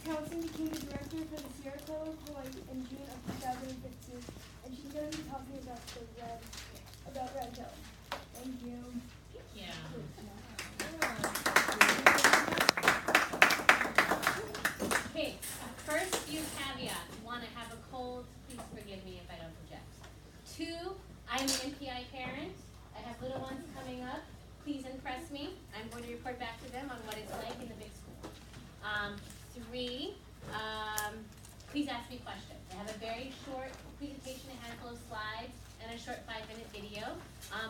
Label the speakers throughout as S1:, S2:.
S1: Townsend became the director for the Sierra Club of Hawaii in June of 2015, and she's going to be talking about Red Hill. Thank you.
S2: Yeah. Okay, first few caveats. One, I have a cold. Please forgive me if I don't project. Two, I'm an MPI parent. I have little ones coming up. Please impress me. I'm going to report back to them on what it's like in the big school. Three, please ask me questions. I have a very short presentation, a handful of slides, and a short 5-minute video.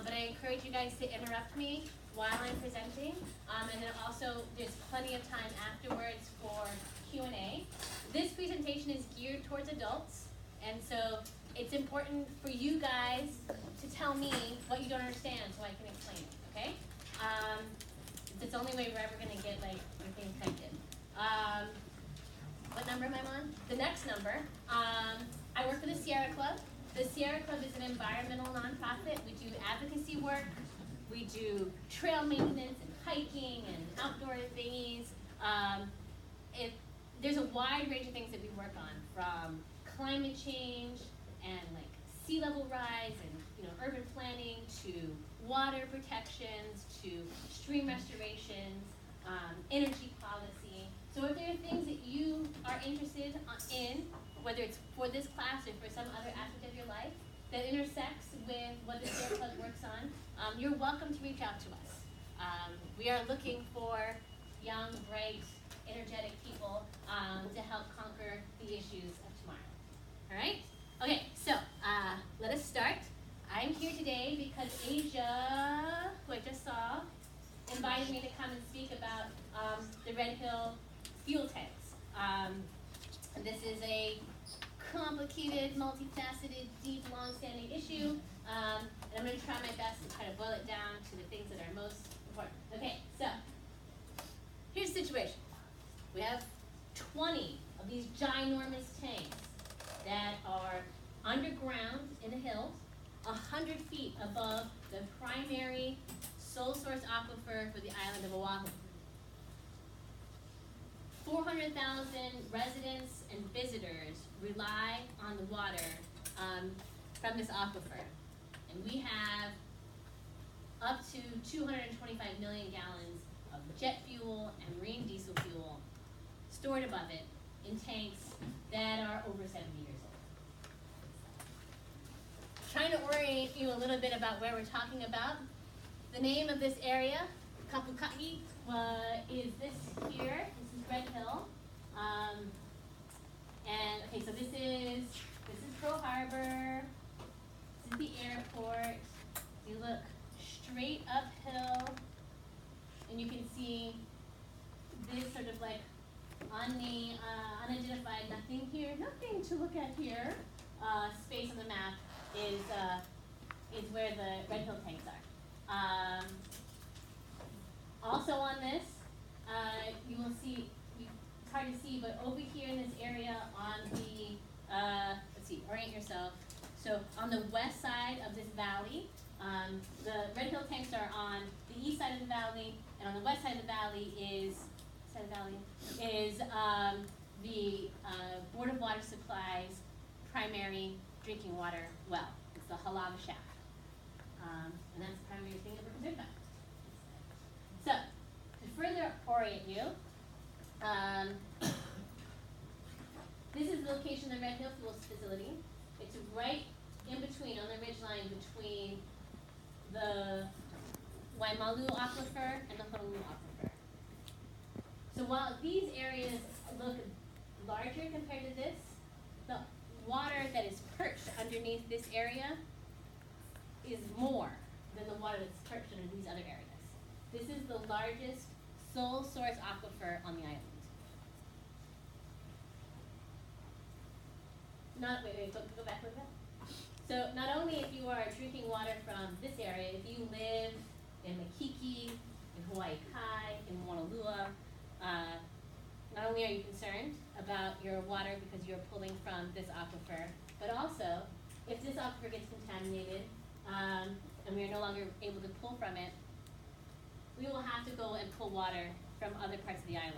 S2: But I encourage you guys to interrupt me while I'm presenting. And then also, there's plenty of time afterwards for Q&A. This presentation is geared towards adults, and so it's important for you guys to tell me what you don't understand so I can explain it, okay? It's the only way we're ever gonna get like everything typed in. What number am I on? The next number. I work for the Sierra Club. The Sierra Club is an environmental nonprofit. We do advocacy work. We do trail maintenance and hiking and outdoor thingies. There's a wide range of things that we work on, from climate change and like sea level rise and urban planning to water protections to stream restorations, energy policy. So if there are things that you are interested in, whether it's for this class or for some other aspect of your life that intersects with what the Sierra Club works on, you're welcome to reach out to us. We are looking for young, bright, energetic people to help conquer the issues of tomorrow. All right? Okay, so let us start. I'm here today because Asia, who I just saw, invited me to come and speak about the Red Hill fuel tanks. This is a complicated, multifaceted, deep, long-standing issue, and I'm going to try my best to try to boil it down to the things that are most important. Okay, so here's the situation. We have 20 of these ginormous tanks that are underground in the hills, 100 feet above the primary sole source aquifer for the island of Oahu. 400,000 residents and visitors rely on the water from this aquifer. And we have up to 225 million gallons of jet fuel and marine diesel fuel stored above it in tanks that are over 70 years old. Trying to orient you a little bit about where we're talking about. The name of this area, Kapuka'i, is this here. This is Red Hill. And okay, so this is Pearl Harbor. This is the airport. You look straight uphill, and you can see this sort of like unidentified, nothing here, nothing to look at here. Space on the map is where the Red Hill tanks are. Also on this, you will see, it's hard to see, but over here in this area on the, let's see, orient yourself. So on the west side of this valley, the Red Hill tanks are on the east side of the valley, and on the west side of the valley is the Board of Water Supply's primary drinking water well. It's the Halawa Shaft. And that's the primary thing that we're concerned about. So, to further orient you, this is the location of the Red Hill Fuels Facility. It's right in between, on the ridgeline between the Waimalu Aquifer and the Honolulu Aquifer. So while these areas look larger compared to this, the water that is perched underneath this area is more than the water that's perched under these other areas. This is the largest sole source aquifer on the island. Go back a little bit. So not only if you are drinking water from this area, if you live in Makiki, in Hawaii Kai, in Honolulu, not only are you concerned about your water because you're pulling from this aquifer, but also if this aquifer gets contaminated and we are no longer able to pull from it, we will have to go and pull water from other parts of the island.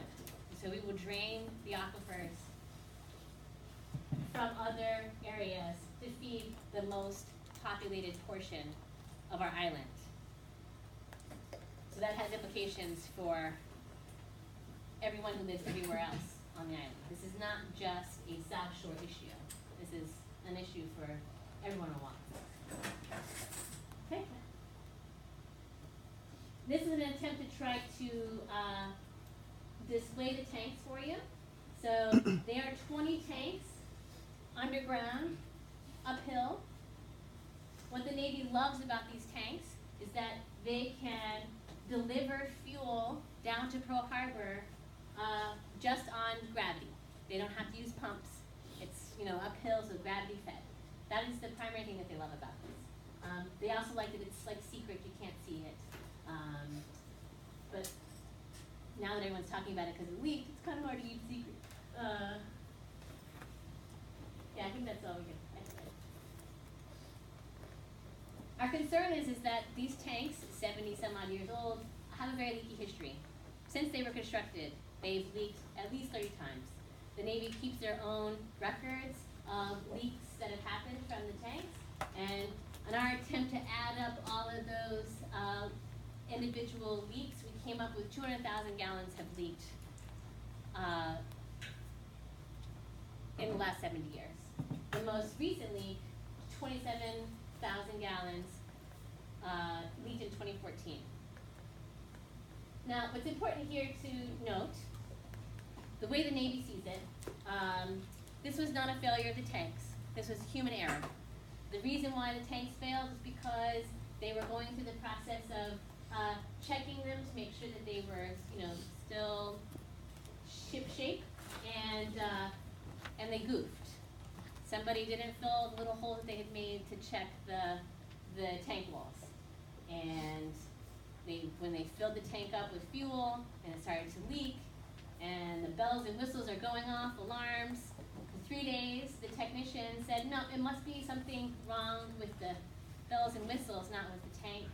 S2: So So we will drain the aquifers from other areas to feed the most populated portion of our island. So that has implications for everyone who lives everywhere else on the island. This is not just a South Shore issue. This is an issue for everyone on Oahu. Okay. This is an attempt to try to display the tanks for you. So there are 20 tanks underground, uphill. What the Navy loves about these tanks is that they can deliver fuel down to Pearl Harbor just on gravity. They don't have to use pumps. It's, you know, uphill, so gravity fed. That is the primary thing that they love about this. They also like that it's like secret, you can't see it. But now that everyone's talking about it because it leaked, it's kind of hard to keep secret. Yeah, I think that's all we get. Our concern is that these tanks, 70 some odd years old, have a very leaky history. Since they were constructed, they've leaked at least 30 times. The Navy keeps their own records of leaks that have happened from the tanks, and in our attempt to add up all of those individual leaks, we came up with 200,000 gallons have leaked in the last 70 years. The most recent leak, 27,000 gallons, leaked in 2014. Now, what's important here to note, the way the Navy sees it, this was not a failure of the tanks. This was human error. The reason why the tanks failed is because they were going through the process of checking them to make sure that they were, you know, still ship shape, and they goofed. Somebody didn't fill the little hole that they had made to check the tank walls, and when they filled the tank up with fuel and it started to leak, and the bells and whistles are going off, alarms. For 3 days, the technician said, no, it must be something wrong with the bells and whistles, not with the tank.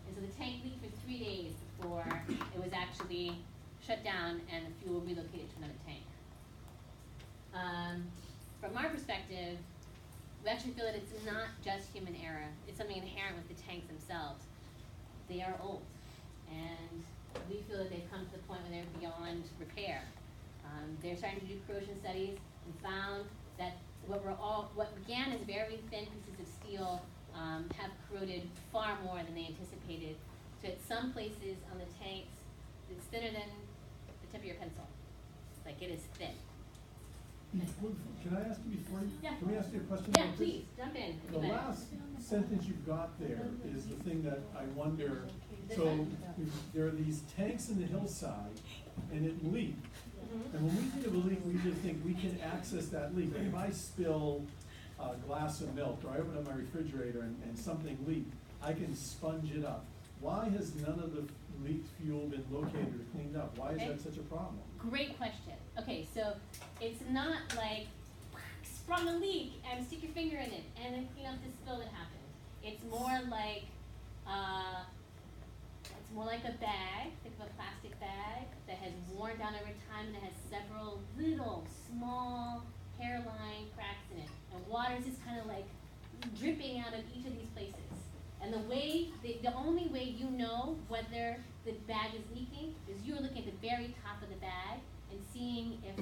S2: And so the tank leaked for 3 days before it was actually shut down and the fuel relocated to another tank. From our perspective, we actually feel that it's not just human error. It's something inherent with the tanks themselves. They are old, and we feel that they've come to the point where they're beyond repair. They're starting to do corrosion studies and found that what began as very thin pieces of steel have corroded far more than they anticipated. So at some places on the tanks, it's thinner than the tip of your pencil. Like, it is thin.
S3: Can I ask you before you?
S2: Yeah.
S3: Can we ask you a question?
S2: Yeah,
S3: about this?
S2: please, jump in.
S3: The last sentence you've got there is the thing that I wonder. So there are these tanks in the hillside, and it leaked.
S2: Mm-hmm.
S3: And when we think of a leak, we usually think we can access that leak. Like if I spill a glass of milk, or I open up my refrigerator and something leaked, I can sponge it up. Why has none of the leaked fuel been located or cleaned up? Why is that such a problem?
S2: Great question. Okay, so it's not like sprung a leak and stick your finger in it and then clean up the spill that happened. It's more like a bag. Think of a plastic bag that has worn down over time and it has several little small hairline cracks in it, and water is just kind of like dripping out of each of these places. And the only way you know whether the bag is leaking is you're looking at the very top of the bag and seeing if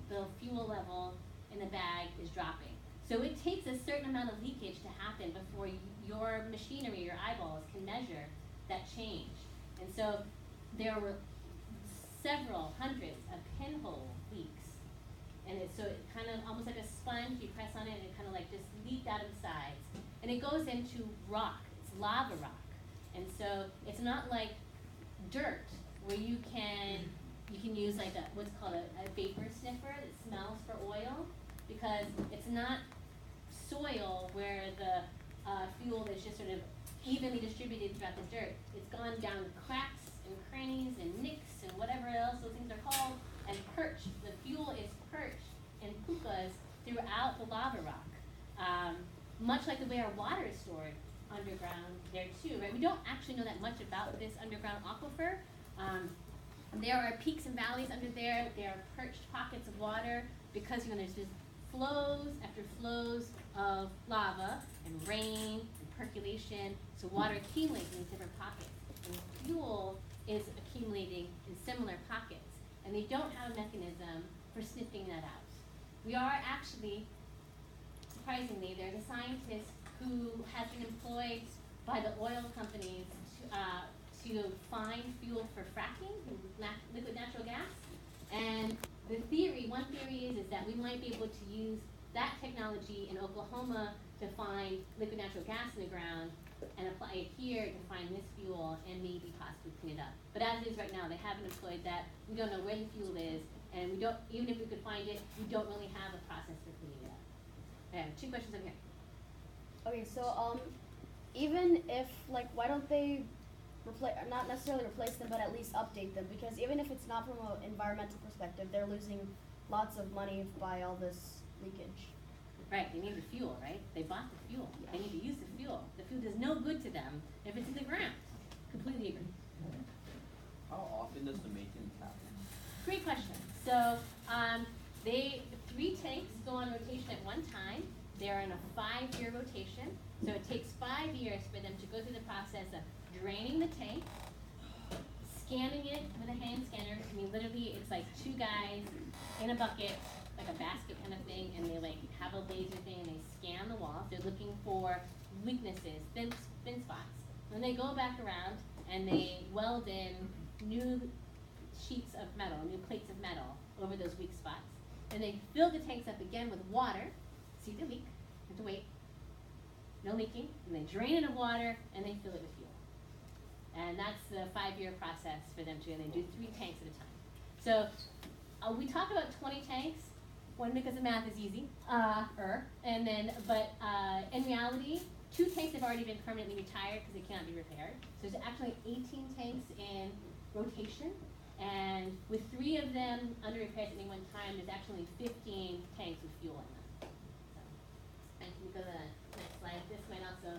S2: the fuel level in the bag is dropping. So it takes a certain amount of leakage to happen before your machinery, your eyeballs, can measure that change. And so there were several hundreds of pinhole leaks. And it kind of almost like a sponge, you press on it and it kind of like just leaked out of the sides. And it goes into rock, it's lava rock. And so it's not like dirt where you can use like what's called a vapor sniffer that smells for oil, because it's not soil where the fuel is just sort of evenly distributed throughout the dirt. It's gone down cracks and crannies and nicks and whatever else those things are called, and perched. The fuel is perched in pukas throughout the lava rock. Much like the way our water is stored underground there too, right? We don't actually know that much about this underground aquifer. There are peaks and valleys under there. There are perched pockets of water because there's just flows after flows of lava and rain and percolation. So water accumulates in these different pockets. And fuel is accumulating in similar pockets. And they don't have a mechanism for sniffing that out. We are actually, surprisingly, there's a scientist who has been employed by the oil companies to find fuel for fracking, liquid natural gas. And one theory is that we might be able to use that technology in Oklahoma to find liquid natural gas in the ground and apply it here to find this fuel and maybe possibly clean it up. But as it is right now, they haven't employed that. We don't know where the fuel is, and we don't, even if we could find it, we don't really have a process for cleaning it up. I have 2 questions over here.
S4: Okay, so even if why don't they not necessarily replace them, but at least update them? Because even if it's not from an environmental perspective, they're losing lots of money by all this leakage.
S2: Right, they need the fuel, right? They bought the fuel. Yeah. They need to use the fuel. The fuel does no good to them if it's in the ground. Completely agree.
S5: How often does the maintenance happen?
S2: Great question. So the 3 tanks go on rotation at one time. They're in a 5-year rotation. So it takes 5 years for them to go through the process of draining the tank, scanning it with a hand scanner. I mean, literally, it's like 2 guys in a bucket, like a basket kind of thing, and they have a laser thing and they scan the walls. They're looking for weaknesses, thin spots. Then they go back around and they weld in new sheets of metal, new plates of metal over those weak spots. And they fill the tanks up again with water. See the leak, you have to wait. No leaking, and they drain it of water and they fill it with fuel. And that's the 5-year process for them to, and they do 3 tanks at a time. So we talk about 20 tanks, one because the math is easy, but in reality, 2 tanks have already been permanently retired because they cannot be repaired. So there's actually 18 tanks in rotation, and with 3 of them under repairs at any one time, there's actually 15 tanks with fuel in them. So, and can we go to the next slide? This might also.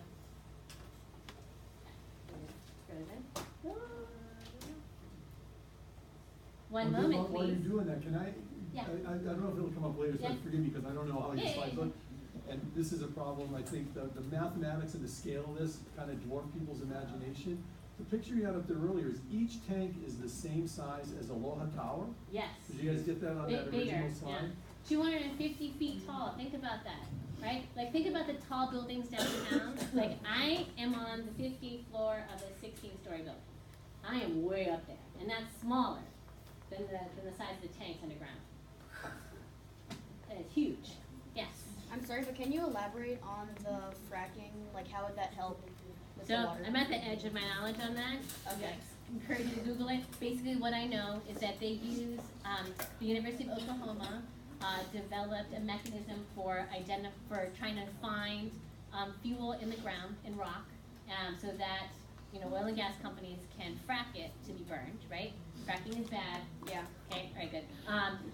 S2: One
S3: Well,
S2: moment,
S3: while you're
S2: please.
S3: doing that, can I?
S2: Yeah.
S3: I don't know if it'll come up later, so
S2: Yeah.
S3: forgive me because I don't know how your
S2: Yeah,
S3: slides
S2: yeah,
S3: look. And this is a problem. I think the mathematics and the scale of this kind of dwarf people's imagination. The picture you had up there earlier is each tank is the same size as Aloha Tower.
S2: Yes.
S3: Did you guys get that on that
S2: Bigger,
S3: original
S2: yeah.
S3: slide?
S2: 250 feet tall. Think about that, right? Like, think about the tall buildings downtown. Like, I am on the 15th floor of a 16-story building. I am way up there, and that's smaller than the size of the tanks underground. And it's huge. Yes.
S4: I'm sorry, but can you elaborate on the fracking? How would that help with the
S2: So
S4: water?
S2: I'm at the edge of my knowledge on that.
S4: Okay.
S2: Encourage you to Google it. Basically, what I know is that they use the University of Oklahoma developed a mechanism for trying to find fuel in the ground in rock, so that oil and gas companies can frack it to be burned. Right? Fracking is bad.
S4: Yeah.
S2: Okay. All right. Good.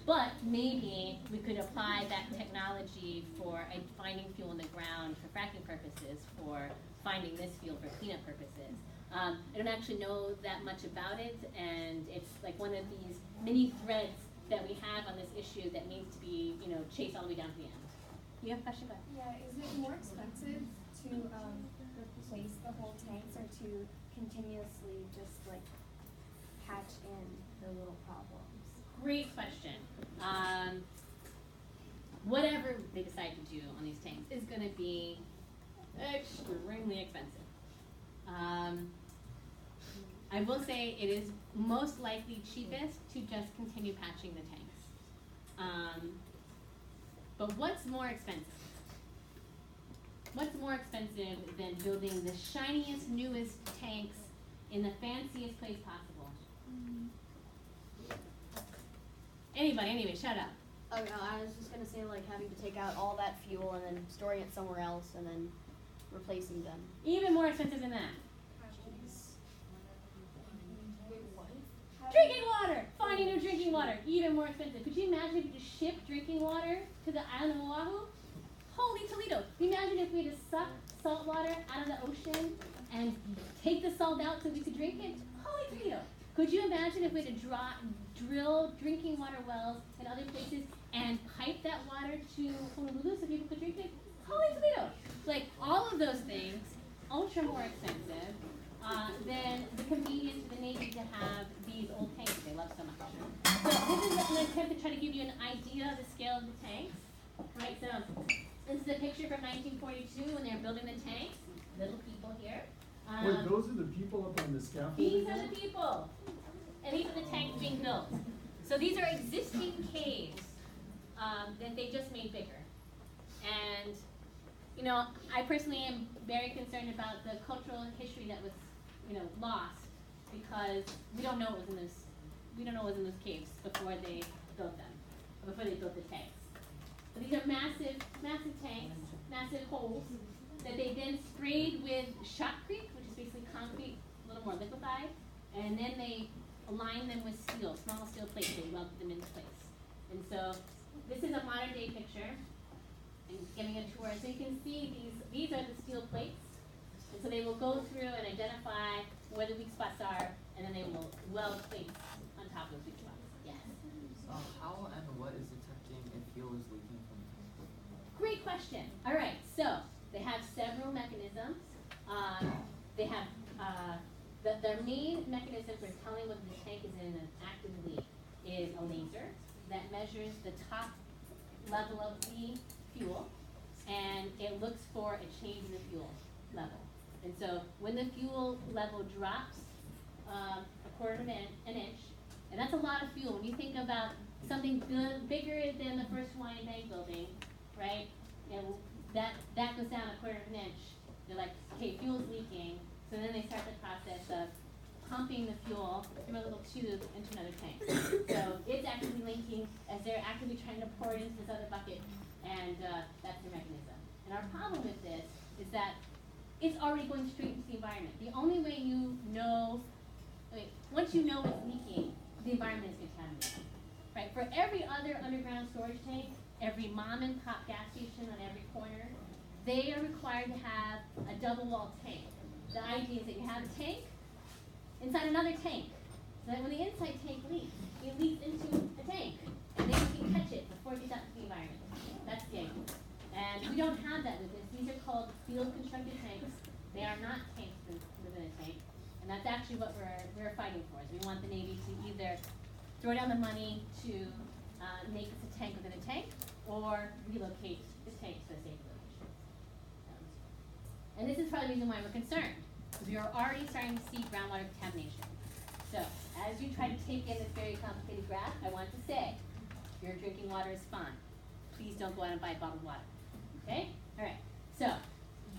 S2: But maybe we could apply that technology for finding fuel in the ground for fracking purposes, for finding this fuel for cleanup purposes. I don't actually know that much about it, and it's like one of these many threads that we have on this issue that needs to be, chased all the way down to the end. You have a question? Go ahead.
S1: Yeah, is it more expensive to replace the whole tanks or to continuously just patch in the little problems?
S2: Great question. Whatever they decide to do on these tanks is going to be extremely expensive. I will say it is most likely cheapest to just continue patching the tanks. But what's more expensive? What's more expensive than building the shiniest, newest tanks in the fanciest place possible? Anyway, shut up.
S4: Oh no, I was just gonna say having to take out all that fuel and then storing it somewhere else and then replacing them.
S2: Even more expensive than that.
S1: How
S2: Drinking water! Finding new drinking water. Even more expensive. Could you imagine if you just shipped drinking water to the island of Oahu? Holy Toledo. Can you imagine if we had to suck salt water out of the ocean and take the salt out so we could drink it? Holy Toledo. Could you imagine if we had to drill drinking water wells in other places and pipe that water to Honolulu so people could drink it? Holy Toledo! Like, all of those things, ultra more expensive than the convenience for the Navy to have these old tanks they love so much. So this is an attempt to try to give you an idea of the scale of the tanks. Right, so this is a picture from 1942 when they were building the tanks. Little people here.
S3: Wait, those are the people up on the scaffolding?
S2: These are the people. And these are the tanks being built. So these are existing caves that they just made bigger. And, you know, I personally am very concerned about the cultural history that was, you know, lost because we don't know what was in those caves before they built them, before they built the tanks. So these are massive, massive tanks, massive holes that they then sprayed with shotcrete, which is basically concrete, a little more liquefied, and then they aligned them with steel, small steel plates. They welded them into place. And so this is a modern day picture. I'm giving a tour. So you can see these are the steel plates. And so they will go through and identify where the weak spots are, and then they will weld plates on top of those weak spots. Yes.
S5: How and what is detecting if fuel is leaking from the tank?
S2: Great question. All right, so they have several mechanisms. They have their main mechanism for telling whether the tank is in an active leak is a laser that measures the top level of the fuel, and it looks for a change in the fuel level. And so when the fuel level drops a quarter of an inch, and that's a lot of fuel. When you think about something bigger than the first Hawaiian Bank building, right? And that goes down a quarter of an inch. They're like, okay, fuel's leaking. So then they start the process of pumping the fuel from a little tube into another tank. So it's actively leaking as they're actively trying to pour it into this other bucket, and that's the mechanism. And our problem with this is that it's already going straight into the environment. The only way you know, once you know it's leaking, the environment is contaminated. Right? For every other underground storage tank, every mom and pop gas station on every corner, they are required to have a double walled tank. The idea is that you have a tank inside another tank. So that when the inside tank leaks, it leaks into a tank. And then you can catch it before it gets out into the environment. That's the idea. And we don't have that with this. These are called field constructed tanks. They are not tanks within a tank. And that's actually what we're fighting for. Is we want the Navy to either throw down the money to make this a tank within a tank, or relocate the tank to a safe location. And this is probably the reason why we're concerned, because we are already starting to see groundwater contamination. So, as you try to take in this very complicated graph, I want to say, your drinking water is fine. Please don't go out and buy bottled water. Okay? All right. So,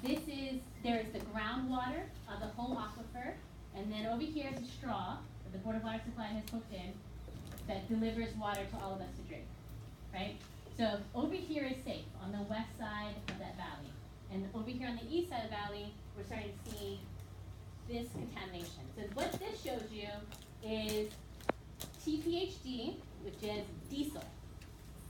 S2: there is the groundwater of the whole aquifer, and then over here is a straw that the Board of Water Supply has hooked in that delivers water to all of us to drink. Right? So, over here is safe on the west side of that valley. And over here on the east side of the valley, we're starting to see this contamination. So what this shows you is TPHD, which is diesel.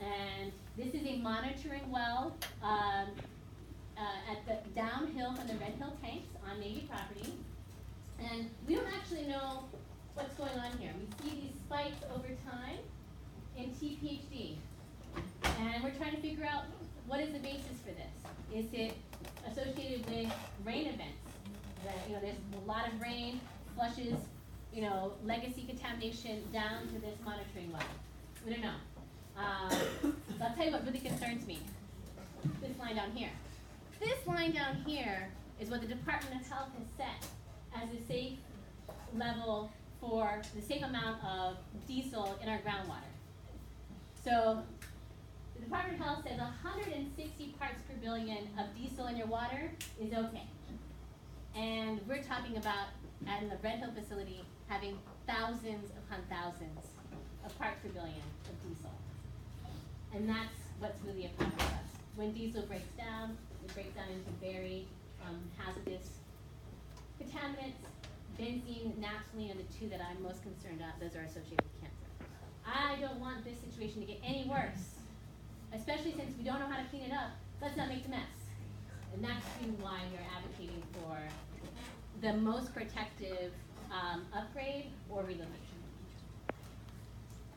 S2: And this is a monitoring well at the downhill from the Red Hill tanks on Navy property. And we don't actually know what's going on here. We see these spikes over time in TPHD. And we're trying to figure out what is the basis for this. Is it associated with rain events? That, there's a lot of rain, flushes, legacy contamination down to this monitoring well. We don't know. So I'll tell you what really concerns me. This line down here. This line down here is what the Department of Health has set as a safe level for the safe amount of diesel in our groundwater. So the Department of Health says 160 parts per billion of diesel in your water is okay. And we're talking about, at the Red Hill facility, having thousands upon thousands of parts per billion of diesel. And that's what's really a problem for us. When diesel breaks down, it breaks down into very hazardous contaminants. Benzene, naphthalene are the two that I'm most concerned about. Those are associated with cancer. I don't want this situation to get any worse, especially since we don't know how to clean it up. Let's not make the mess. And that's why we're advocating for the most protective upgrade or relocation.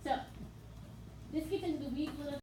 S2: So, this gets into the weeds a little